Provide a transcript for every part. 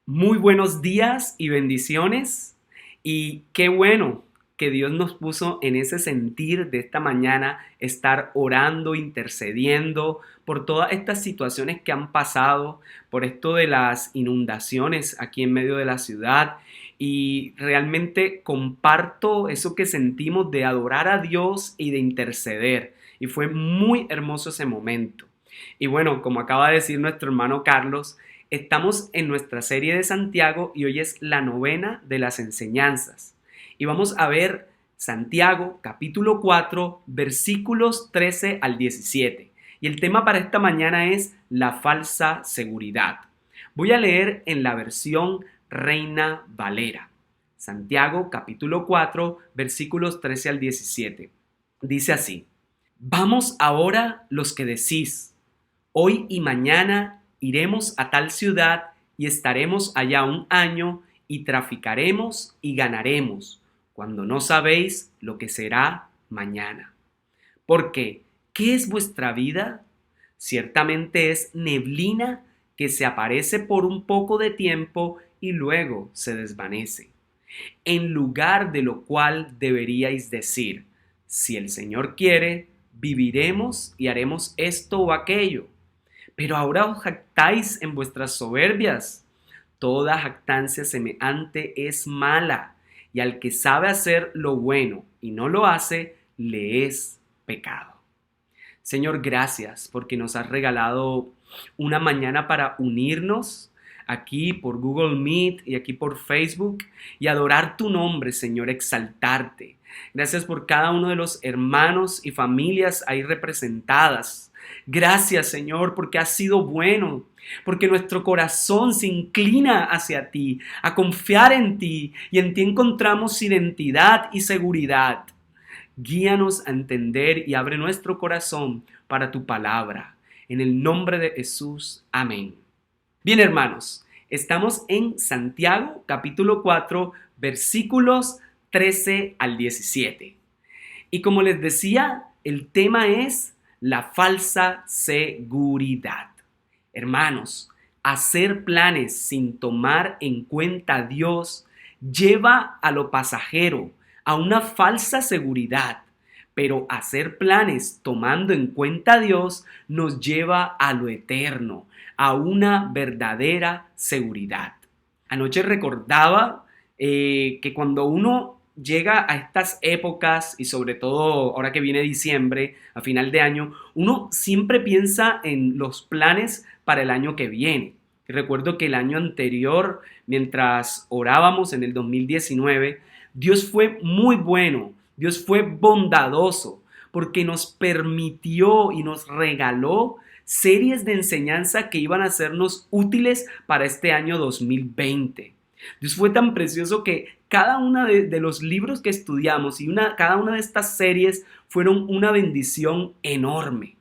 Muy buenos días y bendiciones. Y qué bueno que Dios nos puso en ese sentir de esta mañana, estar orando, intercediendo por todas estas situaciones que han pasado, por esto de las inundaciones aquí en medio de la ciudad. Y realmente comparto eso que sentimos de adorar a Dios y de interceder. Y fue muy hermoso ese momento. Y bueno, como acaba de decir nuestro hermano Carlos, estamos en nuestra serie de Santiago y hoy es la novena de las enseñanzas. Y vamos a ver Santiago capítulo 4 versículos 13 al 17. Y el tema para esta mañana es la falsa seguridad. Voy a leer en la versión Reina Valera. Santiago capítulo 4 versículos 13 al 17. Dice así: Vamos ahora los que decís, hoy y mañana iremos a tal ciudad y estaremos allá un año y traficaremos y ganaremos, cuando no sabéis lo que será mañana. Porque, ¿qué es vuestra vida? Ciertamente es neblina que se aparece por un poco de tiempo y luego se desvanece. En lugar de lo cual deberíais decir, si el Señor quiere, viviremos y haremos esto o aquello. Pero ahora os jactáis en vuestras soberbias. Toda jactancia semejante es mala, y al que sabe hacer lo bueno y no lo hace, le es pecado. Señor, gracias porque nos has regalado una mañana para unirnos aquí por Google Meet y aquí por Facebook y adorar tu nombre, Señor, exaltarte. Gracias por cada uno de los hermanos y familias ahí representadas. Gracias, Señor, porque has sido bueno, porque nuestro corazón se inclina hacia ti, a confiar en ti, y en ti encontramos identidad y seguridad. Guíanos a entender y abre nuestro corazón para tu palabra. En el nombre de Jesús, amén. Bien, hermanos, estamos en Santiago capítulo 4 versículos 13 al 17. Y como les decía, el tema es la falsa seguridad. Hermanos, hacer planes sin tomar en cuenta a Dios lleva a lo pasajero, a una falsa seguridad. Pero hacer planes tomando en cuenta a Dios nos lleva a lo eterno, a una verdadera seguridad. Anoche recordaba que cuando uno llega a estas épocas y sobre todo ahora que viene diciembre, a final de año, uno siempre piensa en los planes para el año que viene. Recuerdo que el año anterior, mientras orábamos en el 2019, Dios fue muy bueno, Dios fue bondadoso, porque nos permitió y nos regaló series de enseñanza que iban a sernos útiles para este año 2020. Dios fue tan precioso que cada uno de los libros que estudiamos y cada una de estas series fueron una bendición enorme.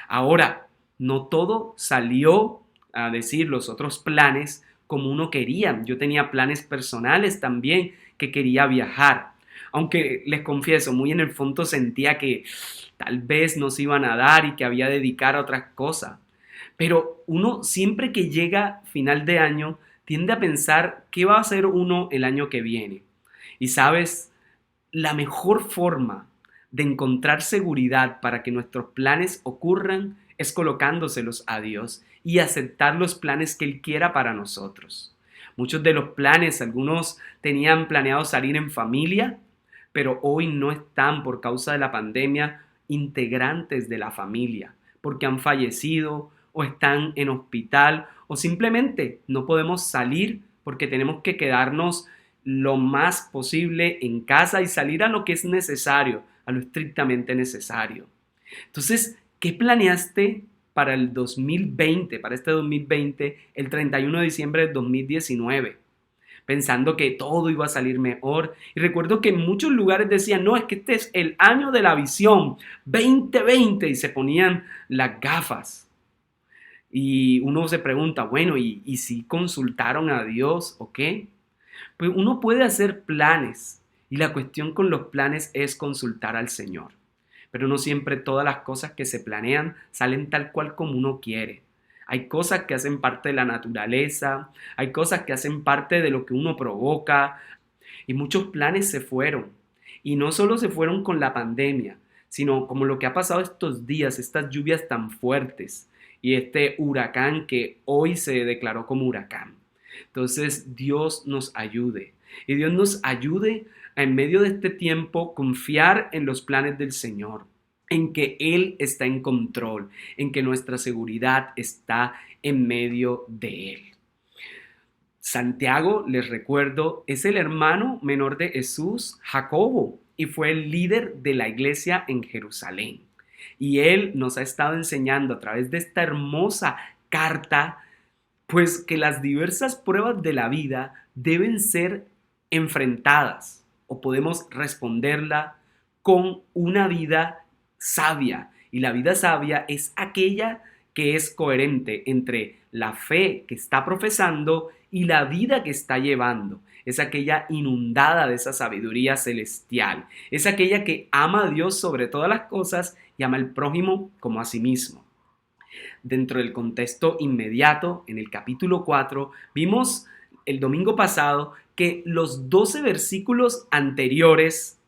Ahora, no todo salió, a decir, los otros planes como uno quería. Yo tenía planes personales también, que quería viajar. Aunque les confieso, muy en el fondo sentía que tal vez nos iban a dar y que había de dedicar a otras cosas. Pero uno siempre que llega final de año tiende a pensar qué va a hacer uno el año que viene. Y sabes, la mejor forma de encontrar seguridad para que nuestros planes ocurran es colocándoselos a Dios y aceptar los planes que Él quiera para nosotros. Muchos de los planes, algunos tenían planeado salir en familia, pero hoy no están por causa de la pandemia integrantes de la familia, porque han fallecido o están en hospital o simplemente no podemos salir porque tenemos que quedarnos lo más posible en casa y salir a lo que es necesario, a lo estrictamente necesario. Entonces, ¿qué planeaste para el 2020, para este 2020, el 31 de diciembre del 2019? Pensando que todo iba a salir mejor. Y recuerdo que en muchos lugares decían, no, es que este es el año de la visión, 2020, y se ponían las gafas. Y uno se pregunta, bueno, ¿y si consultaron a Dios o qué? Pues uno puede hacer planes y la cuestión con los planes es consultar al Señor. Pero no siempre todas las cosas que se planean salen tal cual como uno quiere. Hay cosas que hacen parte de la naturaleza, hay cosas que hacen parte de lo que uno provoca y muchos planes se fueron. Y no solo se fueron con la pandemia, sino como lo que ha pasado estos días, estas lluvias tan fuertes y este huracán que hoy se declaró como huracán. Entonces Dios nos ayude y Dios nos ayude a, en medio de este tiempo, confiar en los planes del Señor, en que Él está en control, en que nuestra seguridad está en medio de Él. Santiago, les recuerdo, es el hermano menor de Jesús, Jacobo, y fue el líder de la iglesia en Jerusalén. Y él nos ha estado enseñando a través de esta hermosa carta, pues que las diversas pruebas de la vida deben ser enfrentadas o podemos responderla con una vida sabia. Y la vida sabia es aquella que es coherente entre la fe que está profesando y la vida que está llevando. Es aquella inundada de esa sabiduría celestial. Es aquella que ama a Dios sobre todas las cosas y ama al prójimo como a sí mismo. Dentro del contexto inmediato, en el capítulo 4, vimos el domingo pasado que los 12 versículos anteriores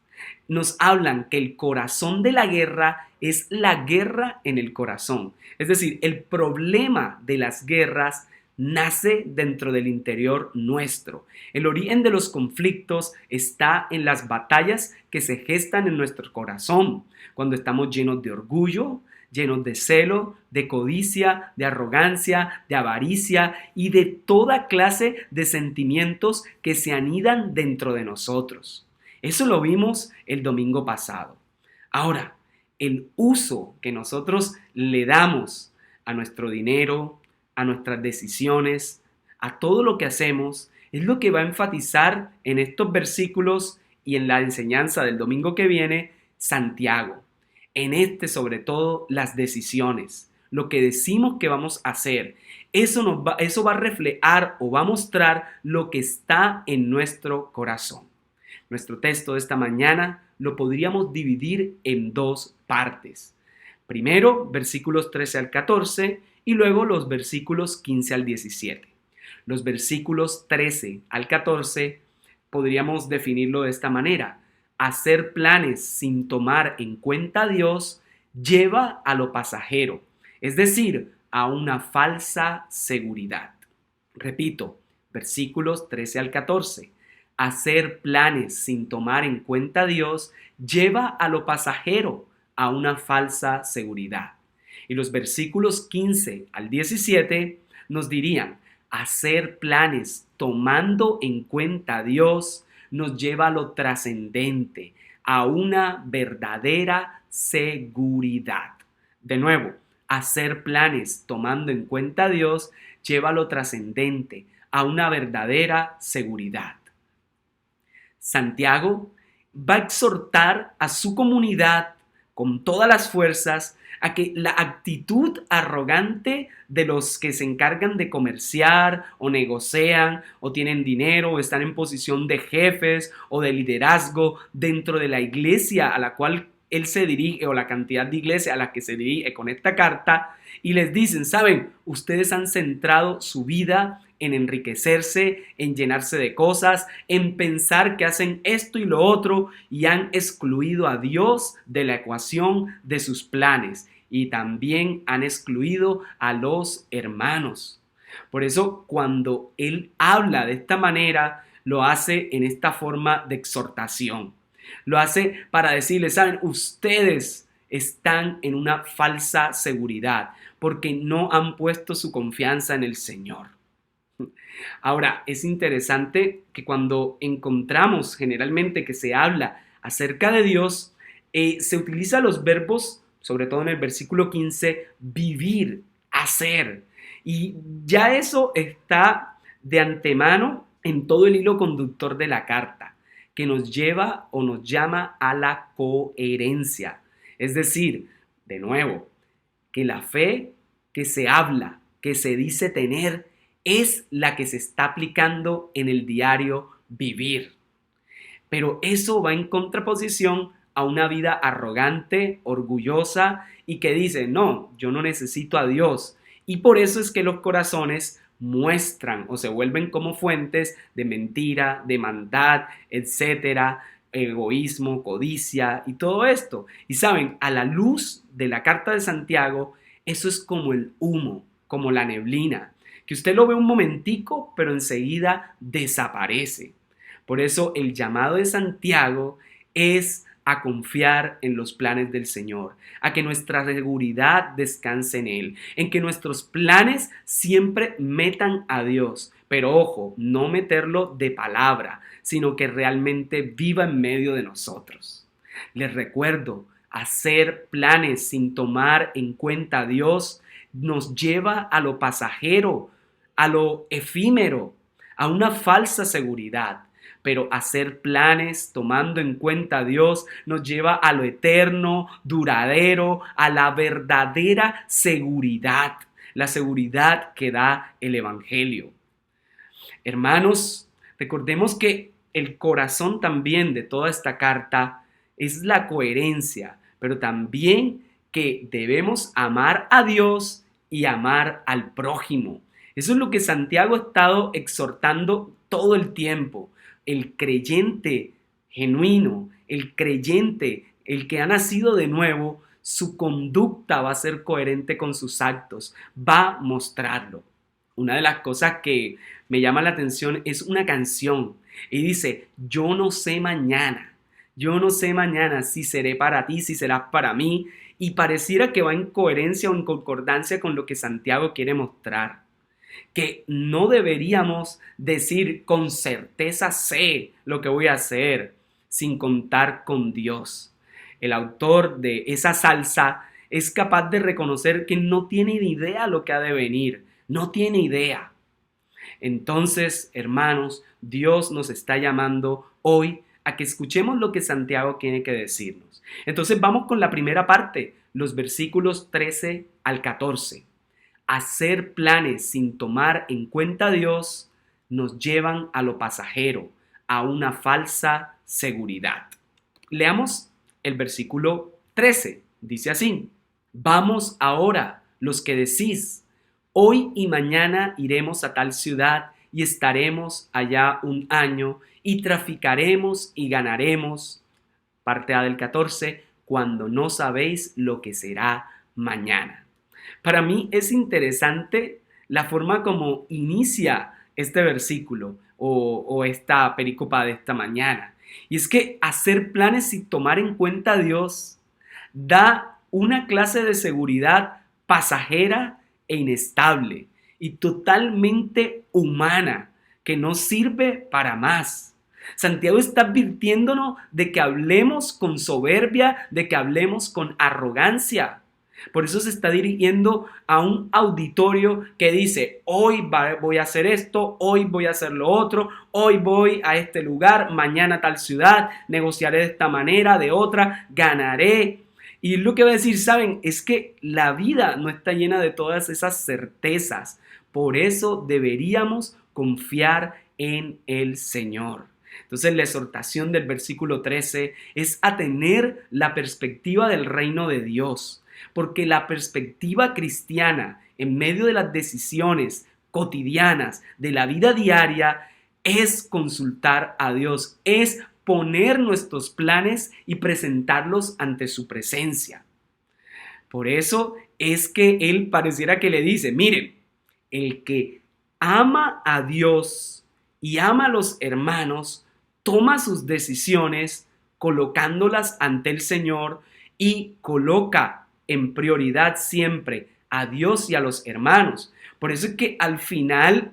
nos hablan que el corazón de la guerra es la guerra en el corazón. Es decir, el problema de las guerras nace dentro del interior nuestro. El origen de los conflictos está en las batallas que se gestan en nuestro corazón, cuando estamos llenos de orgullo, llenos de celo, de codicia, de arrogancia, de avaricia y de toda clase de sentimientos que se anidan dentro de nosotros. Eso lo vimos el domingo pasado. Ahora, el uso que nosotros le damos a nuestro dinero, a nuestras decisiones, a todo lo que hacemos, es lo que va a enfatizar en estos versículos y en la enseñanza del domingo que viene, Santiago. En este, sobre todo, las decisiones, lo que decimos que vamos a hacer, eso va a reflejar o va a mostrar lo que está en nuestro corazón. Nuestro texto de esta mañana lo podríamos dividir en dos partes. Primero, versículos 13 al 14 y luego los versículos 15 al 17. Los versículos 13 al 14 podríamos definirlo de esta manera. Hacer planes sin tomar en cuenta a Dios lleva a lo pasajero, es decir, a una falsa seguridad. Repito, versículos 13 al 14. Hacer planes sin tomar en cuenta a Dios lleva a lo pasajero, a una falsa seguridad. Y los versículos 15 al 17 nos dirían, hacer planes tomando en cuenta a Dios nos lleva a lo trascendente, a una verdadera seguridad. De nuevo, hacer planes tomando en cuenta a Dios lleva a lo trascendente, a una verdadera seguridad. Santiago va a exhortar a su comunidad con todas las fuerzas a que la actitud arrogante de los que se encargan de comerciar o negocian o tienen dinero o están en posición de jefes o de liderazgo dentro de la iglesia a la cual él se dirige o la cantidad de iglesia a la que se dirige con esta carta y les dicen, saben, ustedes han centrado su vida en enriquecerse, en llenarse de cosas, en pensar que hacen esto y lo otro y han excluido a Dios de la ecuación de sus planes y también han excluido a los hermanos. Por eso cuando él habla de esta manera, lo hace en esta forma de exhortación. Lo hace para decirles, saben, ustedes están en una falsa seguridad porque no han puesto su confianza en el Señor. Ahora, es interesante que cuando encontramos generalmente que se habla acerca de Dios, se utilizan los verbos, sobre todo en el versículo 15, vivir, hacer. Y ya eso está de antemano en todo el hilo conductor de la carta, que nos lleva o nos llama a la coherencia. Es decir, de nuevo, que la fe que se habla, que se dice tener, es la que se está aplicando en el diario vivir. Pero eso va en contraposición a una vida arrogante, orgullosa y que dice, no, yo no necesito a Dios Y por eso es que los corazones muestran o se vuelven como fuentes de mentira, de maldad, etcétera, egoísmo, codicia y todo esto. Y saben, a la luz de la carta de Santiago, eso es como el humo, como la neblina, que usted lo ve un momentico, pero enseguida desaparece. Por eso el llamado de Santiago es a confiar en los planes del Señor, a que nuestra seguridad descanse en Él, en que nuestros planes siempre metan a Dios, pero ojo, no meterlo de palabra, sino que realmente viva en medio de nosotros. Les recuerdo, hacer planes sin tomar en cuenta a Dios nos lleva a lo pasajero, a lo efímero, a una falsa seguridad. Pero hacer planes tomando en cuenta a Dios nos lleva a lo eterno, duradero, a la verdadera seguridad, la seguridad que da el Evangelio. Hermanos, recordemos que el corazón también de toda esta carta es la coherencia, pero también que debemos amar a Dios y amar al prójimo. Eso es lo que Santiago ha estado exhortando todo el tiempo. El creyente genuino, el creyente, el que ha nacido de nuevo, su conducta va a ser coherente con sus actos, va a mostrarlo. Una de las cosas que me llama la atención es una canción y dice, yo no sé mañana si seré para ti, si serás para mí, y pareciera que va en coherencia o en concordancia con lo que Santiago quiere mostrar, que no deberíamos decir con certeza sé lo que voy a hacer sin contar con Dios. El autor de esa salsa es capaz de reconocer que no tiene ni idea lo que ha de venir, no tiene idea. Entonces, hermanos, Dios nos está llamando hoy a que escuchemos lo que Santiago tiene que decirnos. Entonces vamos con la primera parte, los versículos 13 al 14. Hacer planes sin tomar en cuenta a Dios nos llevan a lo pasajero, a una falsa seguridad. Leamos el versículo 13. Dice así: Vamos ahora, los que decís, hoy y mañana iremos a tal ciudad y estaremos allá un año y traficaremos y ganaremos. Parte A del 14, cuando no sabéis lo que será mañana. Para mí es interesante la forma como inicia este versículo o esta pericopa de esta mañana. Y es que hacer planes sin tomar en cuenta a Dios da una clase de seguridad pasajera e inestable y totalmente humana que no sirve para más. Santiago está advirtiéndonos de que hablemos con soberbia, de que hablemos con arrogancia. Por eso se está dirigiendo a un auditorio que dice, hoy voy a hacer esto, hoy voy a hacer lo otro, hoy voy a este lugar, mañana a tal ciudad, negociaré de esta manera, de otra, ganaré. Y lo que va a decir, ¿saben? Es que la vida no está llena de todas esas certezas. Por eso deberíamos confiar en el Señor. Entonces la exhortación del versículo 13 es a tener la perspectiva del reino de Dios. Porque la perspectiva cristiana en medio de las decisiones cotidianas de la vida diaria es consultar a Dios, es poner nuestros planes y presentarlos ante su presencia. Por eso es que él pareciera que le dice, miren, el que ama a Dios y ama a los hermanos, toma sus decisiones colocándolas ante el Señor y coloca en prioridad siempre a Dios y a los hermanos. Por eso es que al final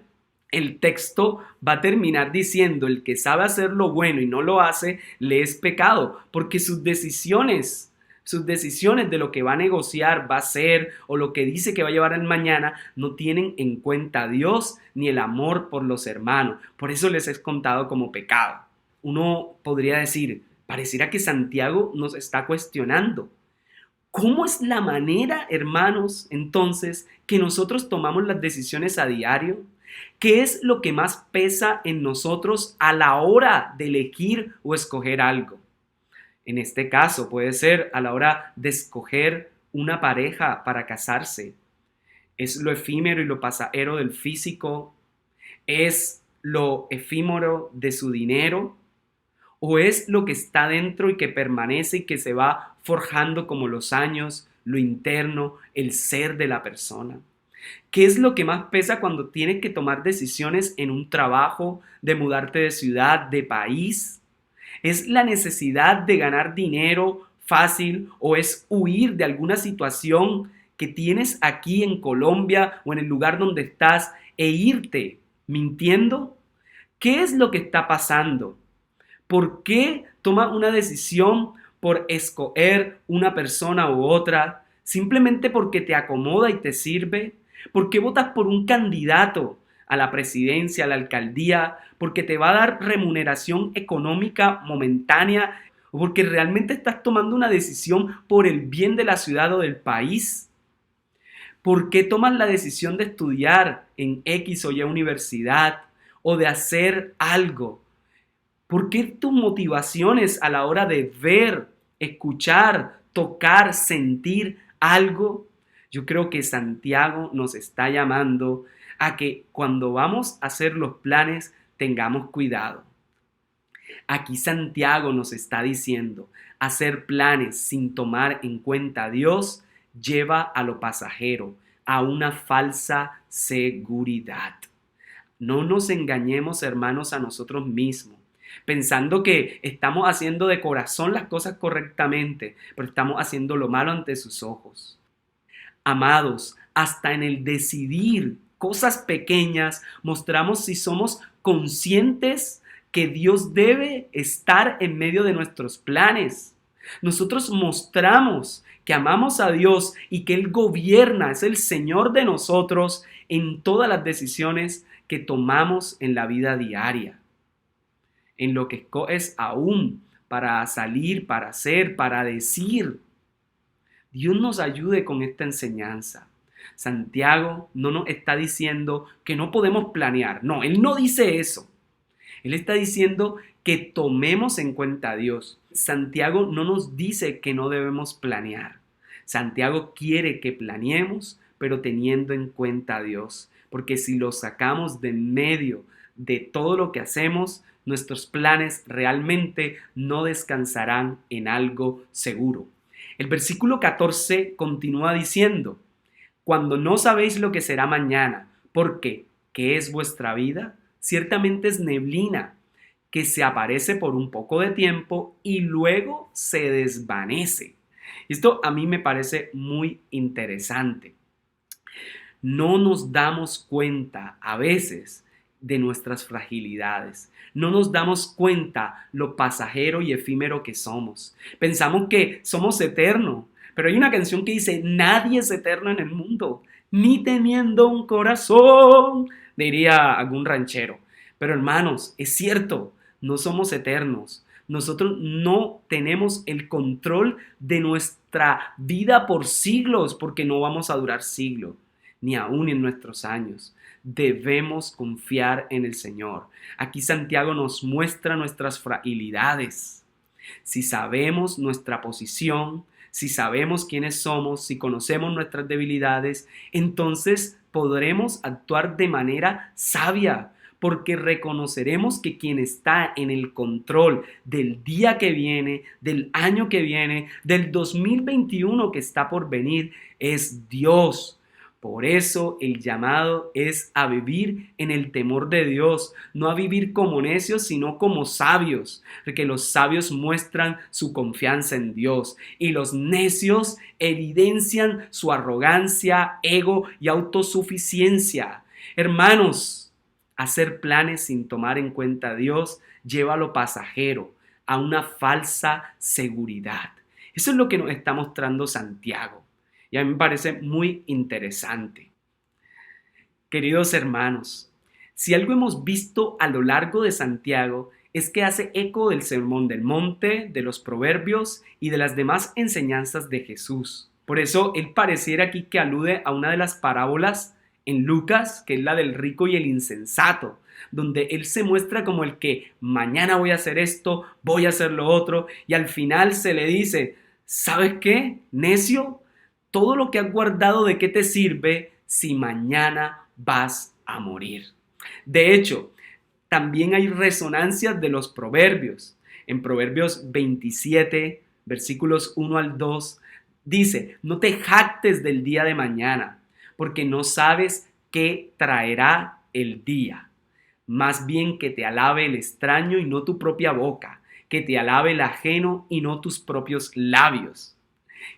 el texto va a terminar diciendo, el que sabe hacer lo bueno y no lo hace, le es pecado, porque sus decisiones de lo que va a negociar, va a hacer o lo que dice que va a llevar el mañana, no tienen en cuenta a Dios ni el amor por los hermanos. Por eso les es contado como pecado. Uno podría decir, pareciera que Santiago nos está cuestionando. ¿Cómo es la manera, hermanos, entonces, que nosotros tomamos las decisiones a diario? ¿Qué es lo que más pesa en nosotros a la hora de elegir o escoger algo? En este caso puede ser a la hora de escoger una pareja para casarse. ¿Es lo efímero y lo pasajero del físico? ¿Es lo efímero de su dinero? ¿O es lo que está dentro y que permanece y que se va forjando como los años, lo interno, el ser de la persona? ¿Qué es lo que más pesa cuando tienes que tomar decisiones en un trabajo, de mudarte de ciudad, de país? ¿Es la necesidad de ganar dinero fácil o es huir de alguna situación que tienes aquí en Colombia o en el lugar donde estás e irte mintiendo? ¿Qué es lo que está pasando? ¿Por qué tomas una decisión por escoger una persona u otra? ¿Simplemente porque te acomoda y te sirve? ¿Por qué votas por un candidato a la presidencia, a la alcaldía? ¿Porque te va a dar remuneración económica momentánea? ¿O porque realmente estás tomando una decisión por el bien de la ciudad o del país? ¿Por qué tomas la decisión de estudiar en X o Y universidad o de hacer algo? ¿Por qué tus motivaciones a la hora de ver, escuchar, tocar, sentir algo? Yo creo que Santiago nos está llamando a que cuando vamos a hacer los planes tengamos cuidado. Aquí Santiago nos está diciendo, hacer planes sin tomar en cuenta a Dios lleva a lo pasajero, a una falsa seguridad. No nos engañemos, hermanos, a nosotros mismos, pensando que estamos haciendo de corazón las cosas correctamente, pero estamos haciendo lo malo ante sus ojos. Amados, hasta en el decidir cosas pequeñas, mostramos si somos conscientes que Dios debe estar en medio de nuestros planes. Nosotros mostramos que amamos a Dios y que Él gobierna, es el Señor de nosotros en todas las decisiones que tomamos en la vida diaria, en lo que escoges aún para salir, para hacer, para decir. Dios nos ayude con esta enseñanza. Santiago no nos está diciendo que no podemos planear. No, él no dice eso. Él está diciendo que tomemos en cuenta a Dios. Santiago no nos dice que no debemos planear. Santiago quiere que planeemos, pero teniendo en cuenta a Dios. Porque si lo sacamos de en medio de todo lo que hacemos, nuestros planes realmente no descansarán en algo seguro. El versículo 14 continúa diciendo, cuando no sabéis lo que será mañana, porque ¿qué es vuestra vida? Ciertamente es neblina que se aparece por un poco de tiempo y luego se desvanece. Esto a mí me parece muy interesante. No nos damos cuenta a veces de nuestras fragilidades. No nos damos cuenta lo pasajero y efímero que somos. Pensamos que somos eternos, pero hay una canción que dice, nadie es eterno en el mundo, ni teniendo un corazón, diría algún ranchero. Pero hermanos, es cierto, no somos eternos. Nosotros no tenemos el control de nuestra vida por siglos, porque no vamos a durar siglos, ni aún en nuestros años. Debemos confiar en el Señor. Aquí Santiago nos muestra nuestras fragilidades. Si sabemos nuestra posición, si sabemos quiénes somos, si conocemos nuestras debilidades, entonces podremos actuar de manera sabia, porque reconoceremos que quien está en el control del día que viene, del año que viene, del 2021 que está por venir, es Dios. Por eso el llamado es a vivir en el temor de Dios, no a vivir como necios, sino como sabios, porque los sabios muestran su confianza en Dios y los necios evidencian su arrogancia, ego y autosuficiencia. Hermanos, hacer planes sin tomar en cuenta a Dios lleva a lo pasajero, a una falsa seguridad. Eso es lo que nos está mostrando Santiago. Y a mí me parece muy interesante. Queridos hermanos, si algo hemos visto a lo largo de Santiago es que hace eco del Sermón del Monte, de los Proverbios y de las demás enseñanzas de Jesús. Por eso él pareciera aquí que alude a una de las parábolas en Lucas, que es la del rico y el insensato, donde él se muestra como el que mañana voy a hacer esto, voy a hacer lo otro, y al final se le dice, ¿sabes qué, necio? Todo lo que has guardado, ¿de qué te sirve si mañana vas a morir. De hecho, también hay resonancias de los proverbios. En Proverbios 27, versículos 1 al 2, dice: no te jactes del día de mañana, porque no sabes qué traerá el día. Más bien que te alabe el extraño y no tu propia boca, que te alabe el ajeno y no tus propios labios.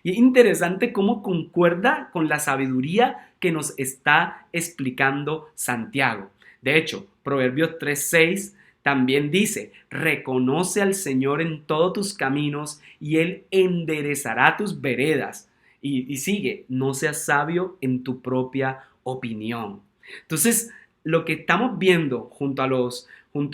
Y es interesante cómo concuerda con la sabiduría que nos está explicando Santiago. De hecho, Proverbios 3:6 también dice: reconoce al Señor en todos tus caminos y Él enderezará tus veredas. Y sigue: no seas sabio en tu propia opinión. Entonces, lo que estamos viendo junto a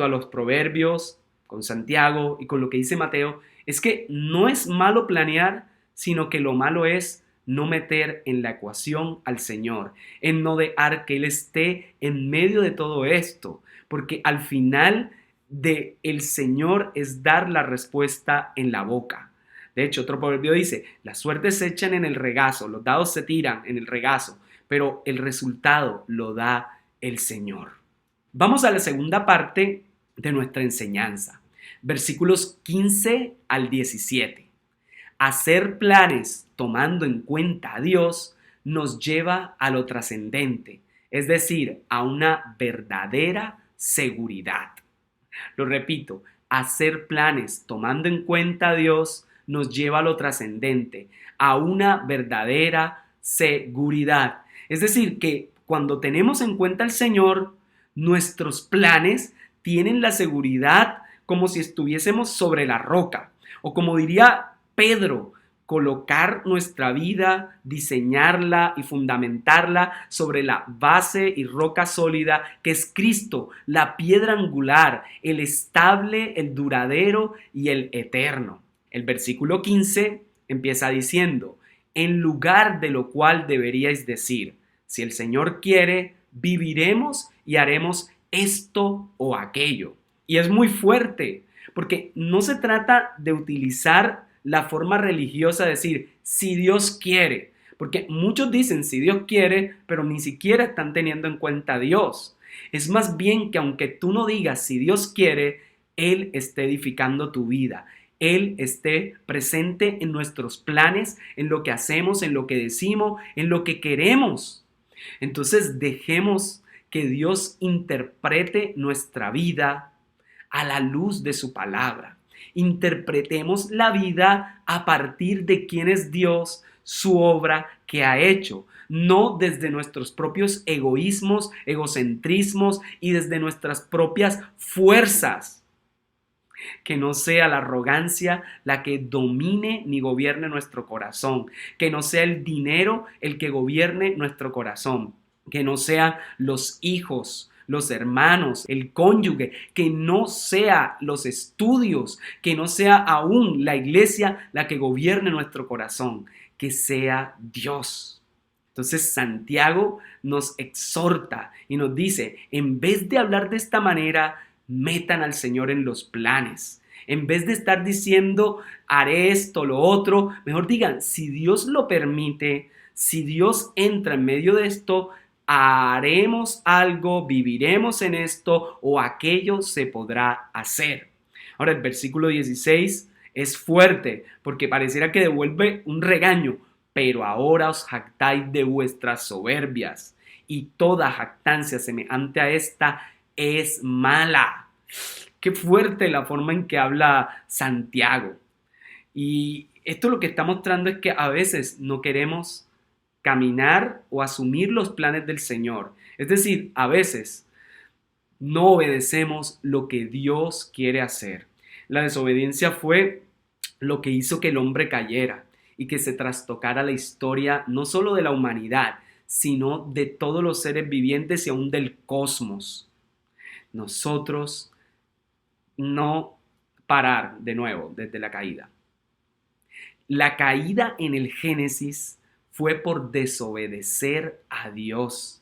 los proverbios, con Santiago y con lo que dice Mateo, es que no es malo planear, sino que lo malo es no meter en la ecuación al Señor, en no dejar que Él esté en medio de todo esto, porque al final de el Señor es dar la respuesta en la boca. De hecho, otro proverbio dice: las suertes se echan en el regazo, los dados se tiran en el regazo, pero el resultado lo da el Señor. Vamos a la segunda parte de nuestra enseñanza, versículos 15 al 17. Hacer planes tomando en cuenta a Dios nos lleva a lo trascendente, es decir, a una verdadera seguridad. Lo repito: hacer planes tomando en cuenta a Dios nos lleva a lo trascendente, a una verdadera seguridad. Es decir, que cuando tenemos en cuenta al Señor, nuestros planes tienen la seguridad como si estuviésemos sobre la roca, o como diría Pedro: colocar nuestra vida, diseñarla y fundamentarla sobre la base y roca sólida que es Cristo, la piedra angular, el estable, el duradero y el eterno. El versículo 15 empieza diciendo: en lugar de lo cual deberíais decir: si el Señor quiere, viviremos y haremos esto o aquello. Y es muy fuerte, porque no se trata de utilizar la forma religiosa de decir si Dios quiere, porque muchos dicen si Dios quiere, pero ni siquiera están teniendo en cuenta a Dios. Es más bien que aunque tú no digas si Dios quiere, Él esté edificando tu vida. Él esté presente en nuestros planes, en lo que hacemos, en lo que decimos, en lo que queremos. Entonces dejemos que Dios interprete nuestra vida a la luz de su palabra. Interpretemos la vida a partir de quién es Dios, su obra que ha hecho, no desde nuestros propios egoísmos, egocentrismos y desde nuestras propias fuerzas. Que no sea la arrogancia la que domine ni gobierne nuestro corazón, que no sea el dinero el que gobierne nuestro corazón, que no sean los hijos, los hermanos, el cónyuge, que no sea los estudios, que no sea aún la iglesia la que gobierne nuestro corazón, que sea Dios. Entonces Santiago nos exhorta y nos dice: en vez de hablar de esta manera, metan al Señor en los planes. En vez de estar diciendo haré esto, lo otro, mejor digan: si Dios lo permite, si Dios entra en medio de esto, haremos algo, viviremos en esto o aquello se podrá hacer. Ahora el versículo 16 es fuerte porque pareciera que devuelve un regaño. Pero ahora os jactáis de vuestras soberbias, y toda jactancia semejante a esta es mala. Qué fuerte la forma en que habla Santiago. Y esto lo que está mostrando es que a veces no queremos caminar o asumir los planes del Señor. Es decir, a veces no obedecemos lo que Dios quiere hacer. La desobediencia fue lo que hizo que el hombre cayera y que se trastocara la historia no solo de la humanidad, sino de todos los seres vivientes y aún del cosmos. Nosotros no parar de nuevo desde la caída. La caída en el Génesis fue por desobedecer a Dios.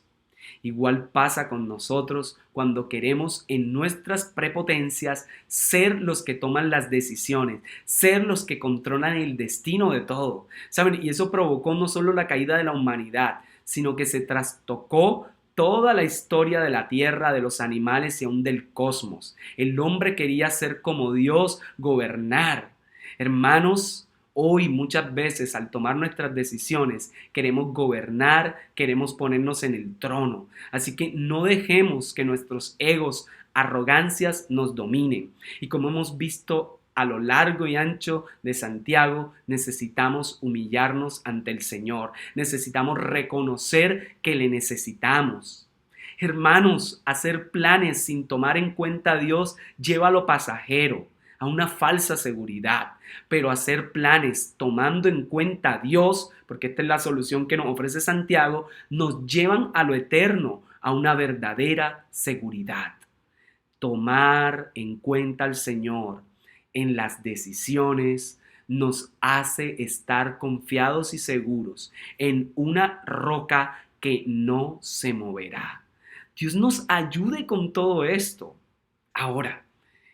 Igual pasa con nosotros cuando queremos en nuestras prepotencias ser los que toman las decisiones, ser los que controlan el destino de todo. ¿Saben? Y eso provocó no solo la caída de la humanidad, sino que se trastocó toda la historia de la tierra, de los animales y aún del cosmos. El hombre quería ser como Dios, gobernar. Hermanos, hoy muchas veces al tomar nuestras decisiones queremos gobernar, queremos ponernos en el trono. Así que no dejemos que nuestros egos, arrogancias nos dominen. Y como hemos visto a lo largo y ancho de Santiago, necesitamos humillarnos ante el Señor. Necesitamos reconocer que le necesitamos. Hermanos, hacer planes sin tomar en cuenta a Dios lleva a lo pasajero, a una falsa seguridad. Pero hacer planes tomando en cuenta a Dios, porque esta es la solución que nos ofrece Santiago, nos llevan a lo eterno, a una verdadera seguridad. Tomar en cuenta al Señor en las decisiones nos hace estar confiados y seguros en una roca que no se moverá. Dios nos ayude con todo esto. Ahora,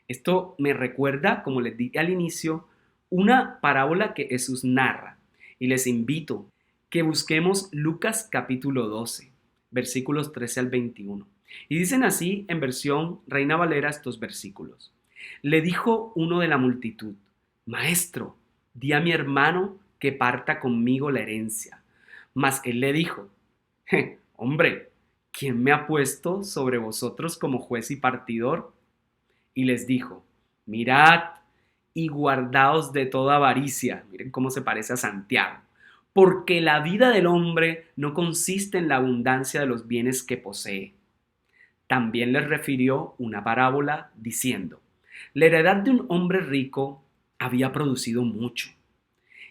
esto me recuerda, como les dije al inicio, una parábola que Jesús narra. Y les invito que busquemos Lucas capítulo 12, versículos 13 al 21. Y dicen así en versión Reina Valera estos versículos. Le dijo uno de la multitud: Maestro, di a mi hermano que parta conmigo la herencia. Mas él le dijo: Hombre, ¿quién me ha puesto sobre vosotros como juez y partidor? Y les dijo: Mirad y guardaos de toda avaricia. Miren cómo se parece a Santiago. Porque la vida del hombre no consiste en la abundancia de los bienes que posee. También les refirió una parábola diciendo: La heredad de un hombre rico había producido mucho.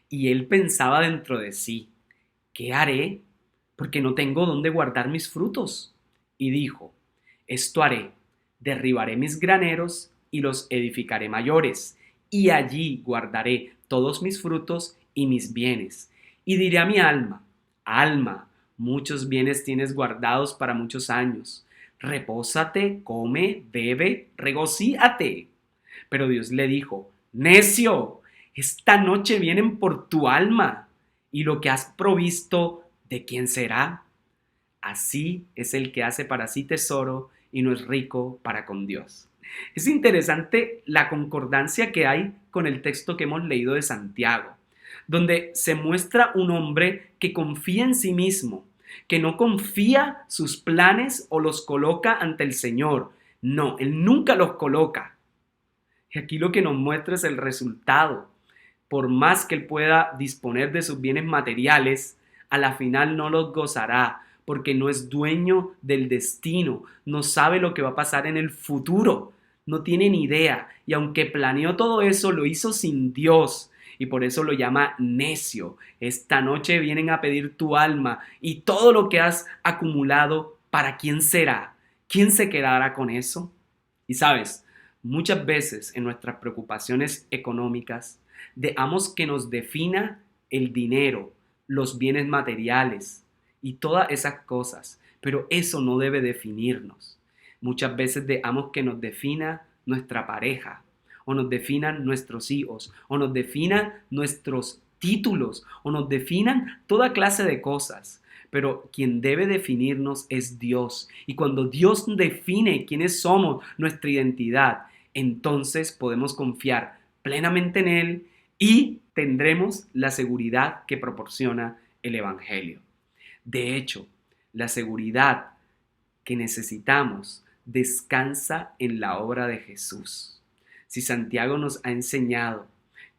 Y él pensaba dentro de sí: ¿qué haré? Porque no tengo dónde guardar mis frutos. Y dijo: Esto haré: derribaré mis graneros y los edificaré mayores, y allí guardaré todos mis frutos y mis bienes. Y diré a mi alma: Alma, muchos bienes tienes guardados para muchos años. Repósate, come, bebe, regocíate. Pero Dios le dijo: Necio, esta noche vienen por tu alma, y lo que has provisto, ¿de quién será? Así es el que hace para sí tesoro y no es rico para con Dios. Es interesante la concordancia que hay con el texto que hemos leído de Santiago, donde se muestra un hombre que confía en sí mismo, que no confía sus planes o los coloca ante el Señor. No, él nunca los coloca. Y aquí lo que nos muestra es el resultado. Por más que él pueda disponer de sus bienes materiales, a la final no los gozará, porque no es dueño del destino, no sabe lo que va a pasar en el futuro, no tiene ni idea. Y aunque planeó todo eso, lo hizo sin Dios. Y por eso lo llama necio. Esta noche vienen a pedir tu alma y todo lo que has acumulado, ¿para quién será? ¿Quién se quedará con eso? Y sabes, muchas veces en nuestras preocupaciones económicas, dejamos que nos defina el dinero, los bienes materiales y todas esas cosas, pero eso no debe definirnos. Muchas veces dejamos que nos defina nuestra pareja, o nos definan nuestros hijos, o nos definan nuestros títulos, o nos definan toda clase de cosas. Pero quien debe definirnos es Dios. Y cuando Dios define quiénes somos, nuestra identidad, entonces podemos confiar plenamente en Él y tendremos la seguridad que proporciona el Evangelio. De hecho, la seguridad que necesitamos descansa en la obra de Jesús. Si Santiago nos ha enseñado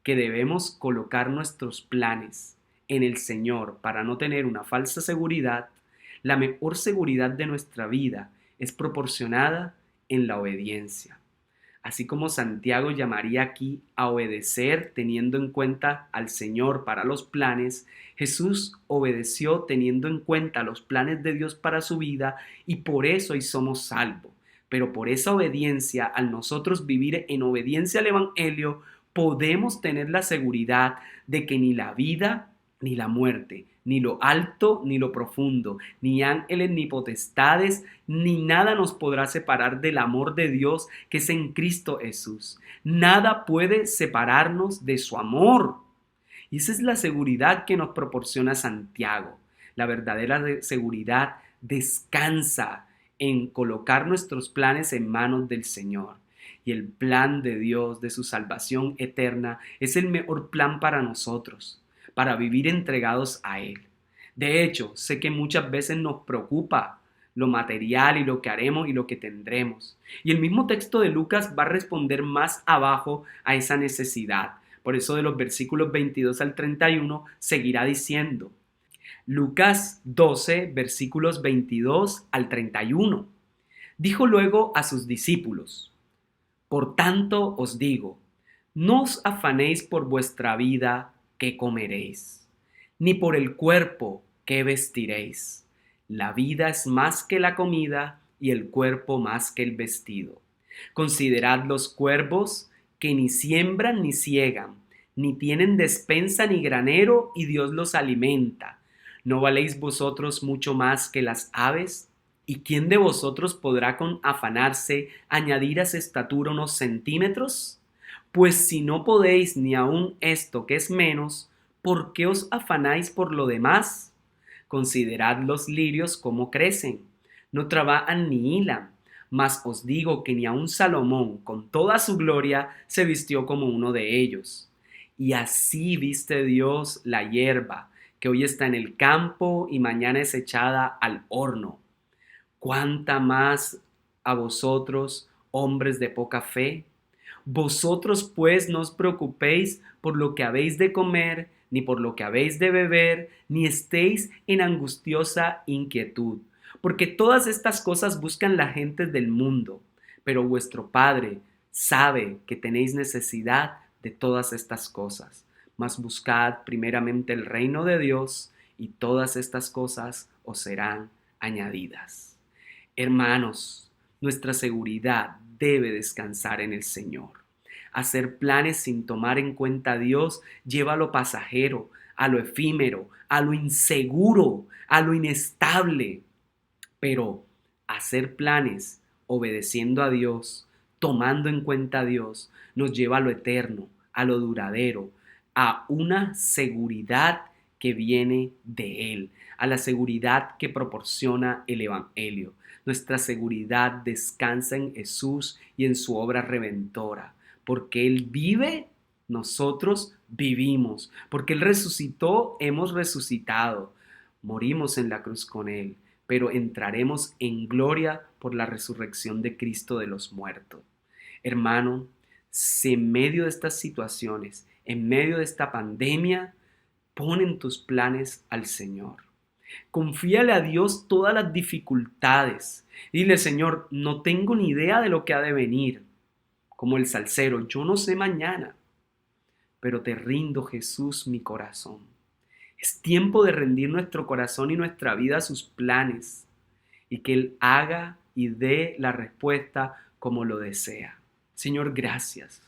que debemos colocar nuestros planes en el Señor para no tener una falsa seguridad, la mejor seguridad de nuestra vida es proporcionada en la obediencia. Así como Santiago llamaría aquí a obedecer teniendo en cuenta al Señor para los planes, Jesús obedeció teniendo en cuenta los planes de Dios para su vida y por eso hoy somos salvos. Pero por esa obediencia, al nosotros vivir en obediencia al Evangelio, podemos tener la seguridad de que ni la vida ni la muerte, ni lo alto ni lo profundo, ni ángeles ni potestades, ni nada nos podrá separar del amor de Dios que es en Cristo Jesús. Nada puede separarnos de su amor. Y esa es la seguridad que nos proporciona Santiago. La verdadera seguridad descansa en colocar nuestros planes en manos del Señor. Y el plan de Dios, de su salvación eterna, es el mejor plan para nosotros, para vivir entregados a Él. De hecho, sé que muchas veces nos preocupa lo material y lo que haremos y lo que tendremos. Y el mismo texto de Lucas va a responder más abajo a esa necesidad. Por eso de los versículos 22 al 31 seguirá diciendo, Lucas 12, versículos 22 al 31. Dijo luego a sus discípulos, por tanto os digo, no os afanéis por vuestra vida qué comeréis, ni por el cuerpo qué vestiréis. La vida es más que la comida y el cuerpo más que el vestido. Considerad los cuervos que ni siembran ni siegan, ni tienen despensa ni granero, y Dios los alimenta. ¿No valéis vosotros mucho más que las aves? ¿Y quién de vosotros podrá con afanarse añadir a su estatura unos centímetros? Pues si no podéis ni aun esto que es menos, ¿por qué os afanáis por lo demás? Considerad los lirios cómo crecen, no trabajan ni hilan, mas os digo que ni aun Salomón con toda su gloria se vistió como uno de ellos. Y así viste Dios la hierba, que hoy está en el campo y mañana es echada al horno. ¿Cuánta más a vosotros, hombres de poca fe? Vosotros pues no os preocupéis por lo que habéis de comer, ni por lo que habéis de beber, ni estéis en angustiosa inquietud, porque todas estas cosas buscan las gentes del mundo, pero vuestro Padre sabe que tenéis necesidad de todas estas cosas. Mas buscad primeramente el reino de Dios, y todas estas cosas os serán añadidas. Hermanos, nuestra seguridad debe descansar en el Señor. Hacer planes sin tomar en cuenta a Dios lleva a lo pasajero, a lo efímero, a lo inseguro, a lo inestable. Pero hacer planes obedeciendo a Dios, tomando en cuenta a Dios, nos lleva a lo eterno, a lo duradero, a una seguridad que viene de Él, a la seguridad que proporciona el Evangelio. Nuestra seguridad descansa en Jesús y en su obra redentora. Porque Él vive, nosotros vivimos. Porque Él resucitó, hemos resucitado. Morimos en la cruz con Él, pero entraremos en gloria por la resurrección de Cristo de los muertos. Hermano, si en medio de estas situaciones, en medio de esta pandemia, pon en tus planes al Señor. Confíale a Dios todas las dificultades. Dile, Señor, no tengo ni idea de lo que ha de venir. Como el salsero, yo no sé mañana, pero te rindo, Jesús, mi corazón. Es tiempo de rendir nuestro corazón y nuestra vida a sus planes y que Él haga y dé la respuesta como lo desea. Señor, gracias.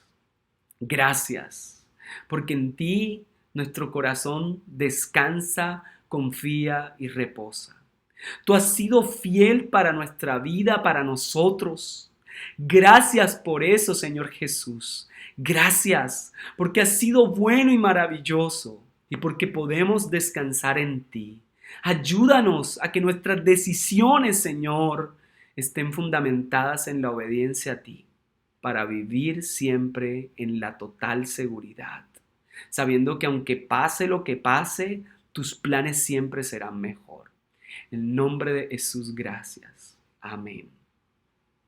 Gracias, porque en ti nuestro corazón descansa, confía y reposa. Tú has sido fiel para nuestra vida, para nosotros. Gracias por eso, Señor Jesús. Gracias porque has sido bueno y maravilloso y porque podemos descansar en ti. Ayúdanos a que nuestras decisiones, Señor, estén fundamentadas en la obediencia a ti, para vivir siempre en la total seguridad, sabiendo que aunque pase lo que pase, tus planes siempre serán mejor. En el nombre de Jesús, gracias. Amén.